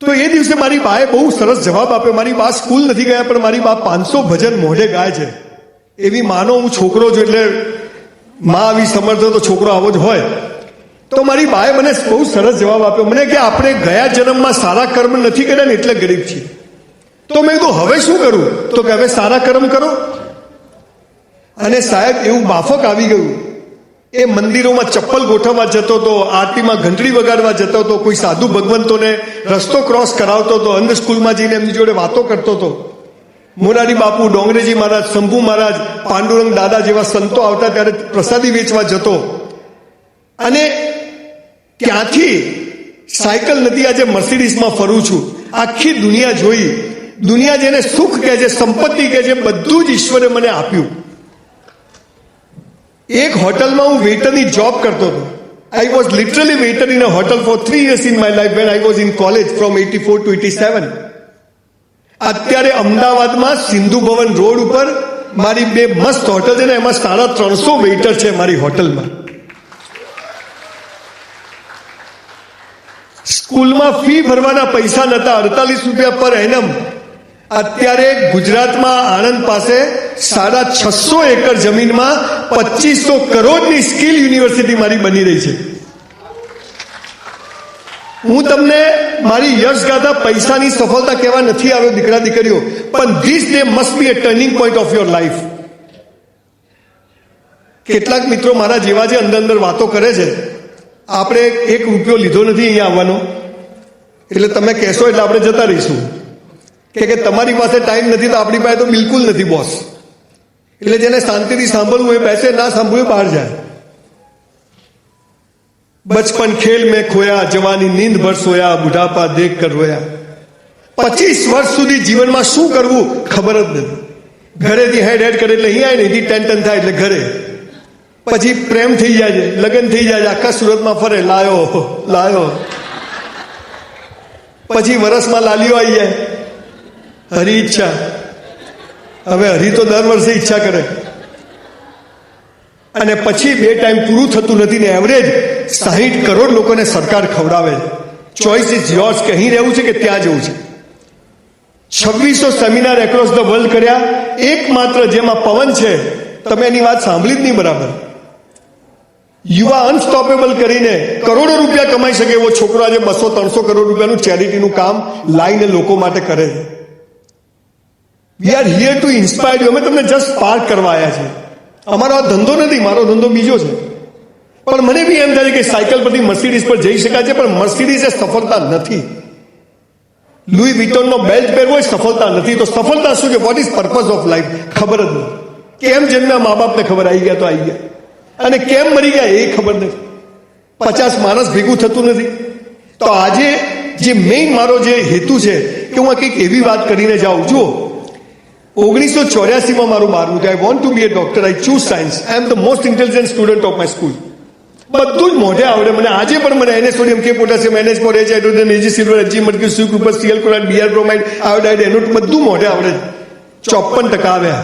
તો એ દિવસે મારી બાએ બહુ સરસ જવાબ આપ્યો. મારી બા સ્કૂલ નથી ગયા, પણ મારી બા 500 ભજન મોઢે ગાય છે. એવી માનો હું છોકરો છું, એટલે માં આવી સમર્થ તો છોકરો આવો જ હોય. તો મારી બાએ મને બહુ સરસ જવાબ આપ્યો. મને કે આપણે ગયા જન્મમાં સારા કર્મ નથી કર્યા ને એટલે ગરીબ છીએ. તો મેં કીધું હવે શું કરું? તો કે હવે સારા કર્મ કરો. અને સાહેબ એવું માફક આવી ગયું. એ મંદિરોમાં ચપ્પલ ગોઠવવા જતો હતો, આરતીમાં ઘંટડી વગાડવા જતો હતો, કોઈ સાધુ ભગવંતોને રસ્તો ક્રોસ કરાવતો હતો, અંધ સ્કૂલમાં જઈને એમની જોડે વાતો કરતો હતો. મોરારી બાપુ, ડોંગરેજી મહારાજ, શંભુ મહારાજ, પાંડુરંગ દાદા જેવા સંતો આવતા ત્યારે પ્રસાદી વેચવા જતો. અને ત્યાંથી સાયકલ નથી, આજે મર્સિડીઝમાં ફરું છું. આખી દુનિયા જોઈ. દુનિયા જેને સુખ કહે છે, સંપત્તિ કહે છે, બધું જ ઈશ્વરે મને આપ્યું. એક હોટલમાં હું વેઇટરની જોબ કરતો હતો. I was literally waiter in a hotel for 3 years in my life when I was in college from 84 to 87. અત્યારે અમદાવાદમાં સિંધુ ભવન રોડ ઉપર મારી 2 મસ્ત હોટલ છે ને, એમાં 350 વેઇટર છે મારી હોટલમાં. સ્કૂલમાં ફી ભરવાના પૈસા નતા, 48 રૂપિયા પર એનમ. અત્યારે ગુજરાતમાં આણંદ પાસે 650 એકર જમીનમાં 2500 કરોડની સ્કિલ યુનિવર્સિટી મારી બની રહી છે. હું તમને મારી યશગાથા પૈસાની સફળતા કહેવા નથી આવ્યો દીકરા દીકરીઓ, પણ this day must be a turning point of your life. કેટલાક મિત્રો મારા જેવા જે અંદર અંદર વાતો કરે છે. આપણે 1 રૂપિયો લીધો નથી અહીંયા આવવાનો, એટલે તમે કહેશો એટલે આપણે જતા રહીશું. કે તમારી પાસે ટાઈમ નથી તો આપણી પાસે તો બિલકુલ નથી બોસ. એટલે જેને શાંતિથી સાંભળવું એ બેસે, ના સાંભળવું બહાર જાય. બચપન ખેલ મેં ખોયા, જવાની નીંદ ભર સોયા, બુઢાપા દેખ કર રોયા. 25 વર્ષ સુધી જીવનમાં શું કરવું ખબર જ નથી. ઘરેથી હેડ કરે એટલે અહીંયા ને અહીંથી ટેન્શન થાય એટલે ઘરે. પછી પ્રેમ થઈ જાય છે, લગ્ન થઈ જાય છે, આખા સુરતમાં ફરે, લાયો લાયો. પછી વરસમાં લાલીઓ આવી જાય, હરી ઈચ્છા. હવે હરી તો દર વર્ષે ઈચ્છા કરે. અને પછી 2 ટાઈમ પૂરું થતું નથી ને એવરેજ 60 કરોડ લોકોને સરકાર ખવડાવે છે. ચોઇસ ઇઝ યોર્સ કે અહીં રહેવું છે કે ત્યાં જવું છે. 2600 સેમિનાર એક્રોસ ધ વર્લ્ડ કર્યા. એકમાત્ર જેમાં પવન છે, તમે એની વાત સાંભળી જ નહીં બરાબર. યુવા અનસ્ટોપેબલ કરીને કરોડો રૂપિયા કમાઈ શકે એવો છોકરો આજે 200-300 કરોડ રૂપિયાનું ચેરિટીનું કામ લાઈને લોકો માટે કરે છે. We are here two inspire you. અમે તમને જસ્ટ સ્પાર્ક કરવા આવ્યા છે. અમારો આ ધંધો નથી, મારો ધંધો બીજો છે. પણ મને બી એમ થાય કે સાયકલ પરથી મર્સિડીઝ પર જઈ શકાય છે, પણ મર્સિડીઝ એ સફળતા નથી. લુઈ વિટોનનો બેલ્ટ પહેરવો એ સફળતા નથી. તો સફળતા શું છે? What is purpose of life? ખબર જ નથી. કેમ જન્મ્યા મા બાપને ખબર, આવી ગયા તો આવી ગયા, અને કેમ મરી ગયા એ ખબર નથી. 50 માણસ ભેગું થતું નથી. તો આજે જે મેઇન મારો જે હેતુ છે કે હું કંઈક એવી વાત કરીને જાઉં. જુઓ, 1984માં મારું 12મું થયું. I want to be a doctor. I choose science. I am the most intelligent student of my school. બધું જ મોઢે આવડે મને. આજે પણ મને એને સોડિયમ, કે potassium, NH4, H hydrogen, Ag silver, Ag mercury, C group, Cl chloride, Br bromide, iodide, એનોટ બધું મોઢે આવડે. 54% આવ્યા.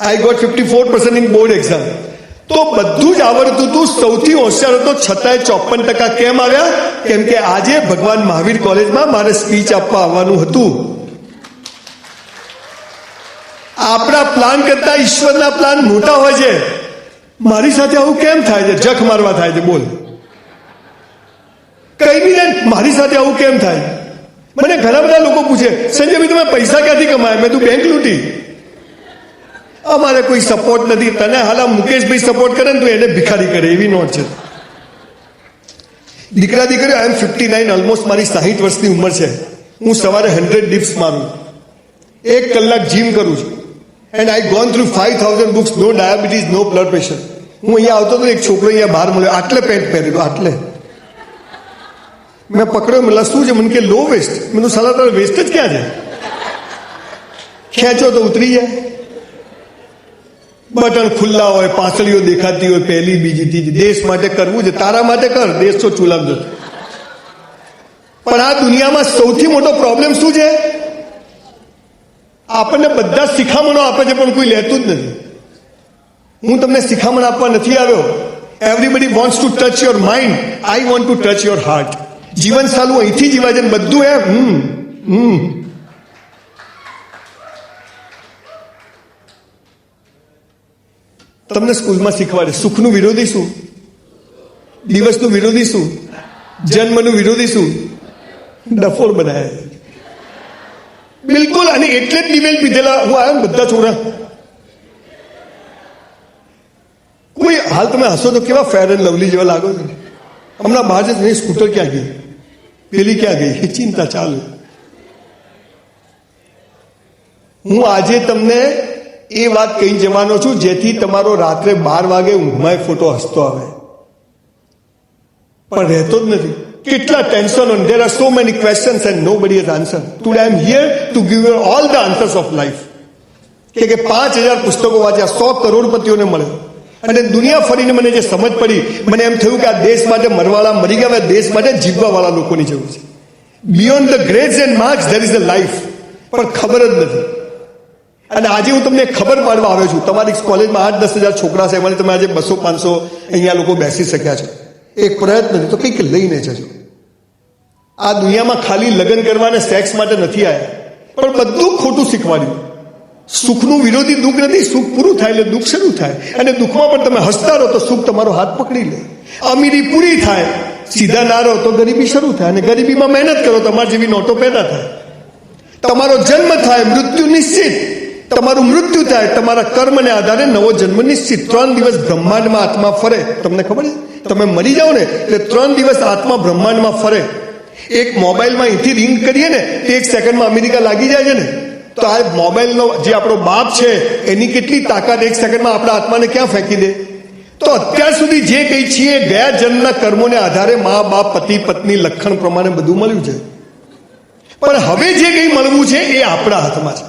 I got 54% in board exam. તો બધું જ આવડતું હતું, સૌથી હોશિયાર હતો, છતાંય 54% કેમ આવ્યા? કેમ કે આજે ભગવાન મહાવીર કોલેજમાં મારે સ્પીચ આપવા આવવાનું હતું. આપણા પ્લાન કરતા ઈશ્વરના પ્લાન મોટા હોય છે. મારી સાથે આવું કેમ થાય છે? જખ મારવા થાય છે. બોલ, કઈ બી ને મારી સાથે આવું કેમ થાય? મને ઘણા બધા લોકો પૂછે, સંજયભાઈ તમે પૈસા ક્યાંથી કમાયા? મેં તું બેંક લૂંટી. અમારે કોઈ સપોર્ટ નથી. તને હાલ મુકેશભાઈ સપોર્ટ કરે ને તો એને ભિખારી કરે, એવી નોટ છે. દીકરા દીકરીઓ, આઈ એમ 59, ઓલમોસ્ટ મારી 60 વર્ષની ઉંમર છે. હું સવારે 100 ડિપ્સ મારું, 1 કલાક જીમ કરું છું. And I gone through 5000 books. No diabetes, no blood pressure. હું અહીંયા આવતો હતો, એક છોકરો અહીંયા બહાર મળ્યો, આટલે પેન્ટ પહેરેલો, આટલે. મેં પકડ્યો, મને શું છે? મને કે લો વેસ્ટ. મેં સાલા તારા વેસ્ટ જ ક્યાં છે? ખેંચો તો ઉતરી જાય. બટન ખુલ્લા હોય, પાસળીઓ દેખાતી હોય, પહેલી બીજી ત્રીજી. દેશ માટે કરવું છે, તારા માટે કર, દેશ તો ચૂલામ જતો. પણ આ દુનિયામાં સૌથી મોટો પ્રોબ્લેમ શું છે? આપણને બધા શિખામણો આપે છે, પણ કોઈ લેતું જ નથી. હું તમને શિખામણ આપવા નથી આવ્યો. Everybody wants to touch your mind. I want two touch your heart. જીવન સાલું અહીંથી જીવાય છે ને બધું તમને સ્કૂલમાં શીખવાડે સુખનું વિરોધી શું, દિવસનું વિરોધી શું, જન્મનું વિરોધી શું, ડફોળ બનાવે બિલકુલ. અને એટલે જ દિવેલ પીધેલા હું આવ્યો ને બધા છોકરા કોઈ હાલ તમે હસો તો કેવા ફેર એન્ડ લવલી જેવા લાગો છો. હમણાં બહાર જ નહીં, સ્કૂટર ક્યાં ગઈ, પેલી ક્યાં ગઈ, એ ચિંતા ચાલુ. હું આજે તમને એ વાત કહી જવાનો છું જેથી તમારો રાત્રે 12 વાગે ઊંઘમાં ફોટો હસતો આવે, પણ રહેતો જ નથી. કેટલા tension, and there are so many questions and nobody has answered. Today I am here to give you all the answers of life. કે 5000 પુસ્તકો વાંચ્યા, 100 કરોડપતિઓને મળ્યો અને દુનિયા ફરીને મને જે સમજ પડી, મને એમ થયું કે આ દેશ માટે મરવાળા મરી ગયા, દેશ માટે જીવવાવાળા લોકોની જરૂર છે. Beyond the grades and marks there is a life, પણ ખબર જ નથી. અને આજે હું તમને ખબર પાડવા આવ્યો છું. તમારી કોલેજમાં 8-10 હજાર છોકરા છે, એમાંથી તમે આજે 200-500 અહીંયા લોકો બેસી શક્યા છો. એક પ્રયત્ન નથી તો કંઈક લઈને જજો. આ દુનિયામાં ખાલી લગ્ન કરવા અને સેક્સ માટે નથી આવ્યા, પણ બધું ખોટું શીખવાડ્યું. સુખનું વિરોધી દુઃખ નથી, સુખ પૂરું થાય એટલે દુઃખ શરૂ થાય. અને દુઃખમાં પણ તમે હસતા રહો તો સુખ તમારો હાથ પકડી લે. અમીરી પૂરી થાય, સીધા ના રહો તો ગરીબી શરૂ થાય, અને ગરીબીમાં મહેનત કરો તમારી જેવી નોટો પેદા થાય. તમારો જન્મ થાય, મૃત્યુ નિશ્ચિત. તમારું મૃત્યુ થાય, તમારા કર્મને આધારે નવો જન્મ નિશ્ચિત. 3 દિવસ બ્રહ્માંડમાં આત્મા ફરે. તમને ખબર છે, તમે મરી જાઓ ને એટલે 3 દિવસ આત્મા બ્રહ્માંડમાં ફરે. એક મોબાઈલમાં અહીંથી રિંગ કરીએ ને તે 1 સેકન્ડમાં અમેરિકા લાગી જાય છે ને, તો આ મોબાઈલનો જે આપણો બાપ છે એની કેટલી તાકાત 1 સેકન્ડમાં આપણા આત્માને ક્યાં ફેંકી દે. તો અત્યાર સુધી જે કંઈ છીએ ગયા જન્મના કર્મોને આધારે મા બાપ પતિ પત્ની લક્ષણ પ્રમાણે બધું મળ્યું છે, પણ હવે જે કંઈ મળવું છે એ આપણા હાથમાં છે.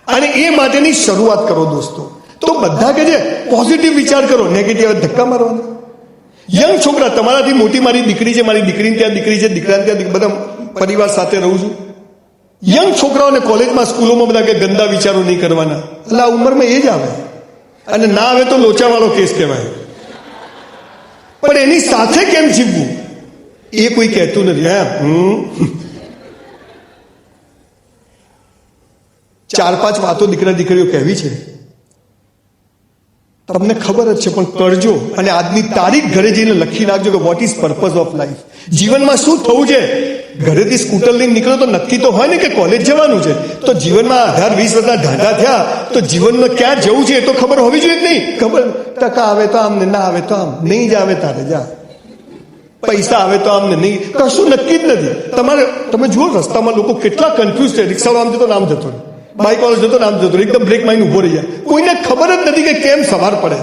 અને એ માટેની શરૂઆત કરો દોસ્તો. તો બધા કે છે પોઝિટિવ વિચાર કરો, નેગેટિવ ધક્કા મારવાના. યંગ છોકરા, તમારાથી મોટી મારી દીકરી છે, મારી દીકરીને ત્યાં દીકરી છે, દીકરાને ત્યાં બધા પરિવાર સાથે રહું છું. યંગ છોકરાઓને કોલેજમાં સ્કૂલોમાં બધા કે ગંદા વિચારો નહીં કરવાના. એટલે આ ઉંમરમાં એ જ આવે, અને ના આવે તો લોચાવાળો કેસ કહેવાય. પણ એની સાથે કેમ જીવવું એ કોઈ કહેતું નથી. 4-5 વાતો દીકરા દીકરીઓ કહેવી છે, તમને ખબર જ છે, પણ કરજો. અને આજની તારીખ ઘરે જઈને લખી નાખજો કે what is purpose of life. જીવનમાં શું થવું છે. ઘરેથી સ્કૂટર લઈને નીકળો તો નક્કી તો હોય ને કે કોલેજ જવાનું છે. તો જીવનમાં 18-20 વર્ષના ઢાંઢા થયા તો જીવનમાં ક્યાં જવું છે એ તો ખબર હોવી જોઈએ. નહીં ખબર, ટકા આવે તો આમ ને ના આવે તો આમ, નહીં જ આવે તારે જા, પૈસા આવે તો આમ ને નહીં, કશું નક્કી જ નથી. તમે જુઓ રસ્તામાં લોકો કેટલા કન્ફ્યુઝ છે. રિક્ષાવાળો આમ જતો નામ જતો, બાઇક વાળો જતો નામ જતો, એકદમ બ્રેક મારીને ઉભો રહી જાય. કોઈને ખબર જ નથી કે કેમ સવાર પડે.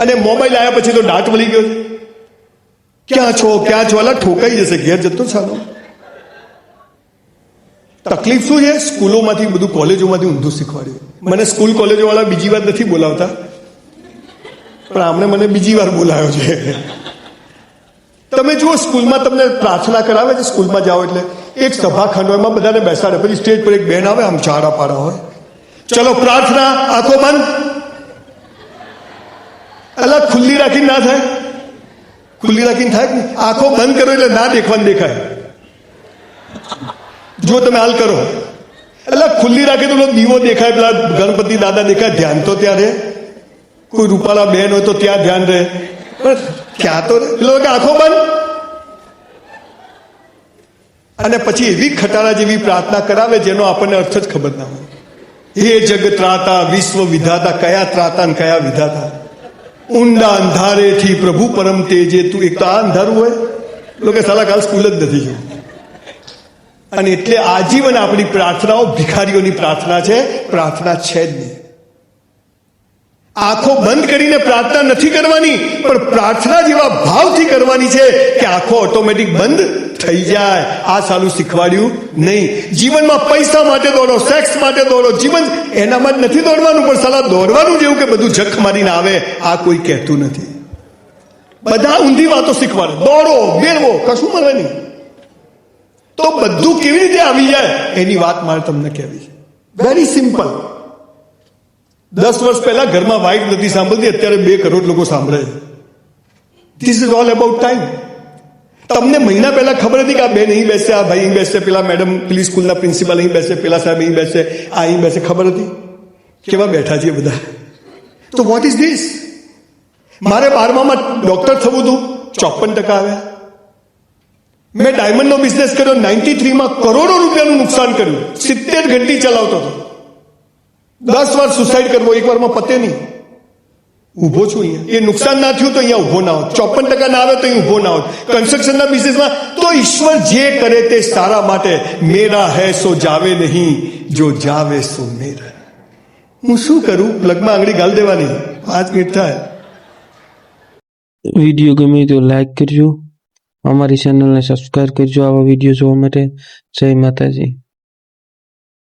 અને મોબાઈલ આવ્યા પછી તો દાટ વળી ગયો, ક્યાં છો અલા ઠોકાઈ જશે, ઘેર જતો ચાલો. તકલીફ શું છે? સ્કૂલોમાંથી બધું, કોલેજોમાંથી ઊંધું શીખવાડ્યું. મને સ્કૂલ કોલેજો વાળા બીજી વાર નથી બોલાવતા, પણ આમણે મને બીજી વાર બોલાવ્યો છે. તમે જુઓ સ્કૂલમાં તમને પ્રાર્થના કરાવે છે, સ્કૂલમાં જાઓ એટલે એક સભાખંડ હોય, એમાં બધાને બેસાડે, પછી સ્ટેજ પર એક બેન આવે, આમ ચારા પાડા હોય, ચલો પ્રાર્થના, આંખો બંધ. અલા ખુલ્લી રાખીને ના થાય, ખુલ્લી રાખીને થાય, આંખો બંધ કરો એટલે ના દેખવાનું દેખાય. જો તમે હાલ કરો, એટલે ખુલ્લી રાખે તો દીવો દેખાય, પેલા ગણપતિ દાદા દેખાય, ધ્યાન તો ત્યાં રહે. કોઈ રૂપાલા બેન હોય તો ત્યાં ધ્યાન રહે, પણ ક્યાં તો પેલો કે આંખો બંધ. અને પછી એવી ખટારા જેવી પ્રાર્થના કરાવે જેનો આપણને અર્થ જ ખબર ના હોય. હે જગ ત્રાતા વિશ્વ વિધાતા, કયા ત્રાતા ને કયા વિધાતા, ઊંડા અંધારેથી પ્રભુ પરમ તેજે તું. એક તો આ અંધારું હોય, લોકો સાલા કાલ સ્કૂલ જ નથી જોયું. અને એટલે આજીવન આપણી પ્રાર્થનાઓ ભિખારીઓની પ્રાર્થના છે, પ્રાર્થના છે જ નહીં. આંખો બંધ કરીને પ્રાર્થના નથી કરવાની, પણ પ્રાર્થના જેવા ભાવથી કરવાની છે કે આંખો ઓટોમેટિક બંધ થઈ જાય. આ સાલું શીખવાડ્યું નહીં. જીવનમાં પૈસા માટે દોડો, સેક્સ માટે દોડો, જીવન એનામાં જ નથી દોડવાનું, પણ સાલા દોડવાનું જેવું કે બધું જખ મારીને આવે, આ કોઈ કહેતું નથી. બધા ઊંધી વાતો શીખવાડે, દોડો મેળવો, કશું મળે નહીં. તો બધું કેવી રીતે આવી જાય એની વાત મારે તમને કહેવી છે. Very simple. 10 વર્ષ પહેલા ઘરમાં વાઇફ નથી સાંભળતી, અત્યારે 2 કરોડ લોકો સાંભળે છે. This is all about time. તમને મહિના પહેલા ખબર હતી કે આ બેન અહીં બેસે, આ ભાઈ અહીં બેસે, પેલા મેડમ પેલી સ્કૂલના પ્રિન્સિપાલ અહીં બેસે, પેલા સાહેબ અહીં બેસે, આ અહીં બેસે, ખબર હતી? કેવા બેઠા છીએ બધા. તો વોટ ઇઝ ધીસ? મારે 12માં ડોક્ટર થવું હતું, 54% આવ્યા. મેં ડાયમંડનો બિઝનેસ કર્યો, 93માં કરોડો રૂપિયાનું નુકસાન કર્યું, 70 ઘંટી ચલાવતો હતો. 10 વાર સુસાઇડ કરવો, એક વારમાં પતે નહીં. ઊભો છું અહીંયા. એ નુકસાન ના થયું તો અહીંયા ઊભો ના હોત, 54% ના આવે તો અહીં ઊભો ના હોત. કન્સ્ટ્રક્શનના બિઝનેસમાં તો ઈશ્વર જે કરે તે સારા માટે. મેરા હૈ સો જાવે નહીં, જો જાવે સો મેરા. હું શું કરું? પ્લગમાં આંગળી ગાલ દેવાની. 5 મિનિટ થાય. વિડીયો ગમે તો લાઈક કરજો, અમારી ચેનલને સબસ્ક્રાઈબ કરજો આવા વિડીયો જોવા માટે. જય માતાજી.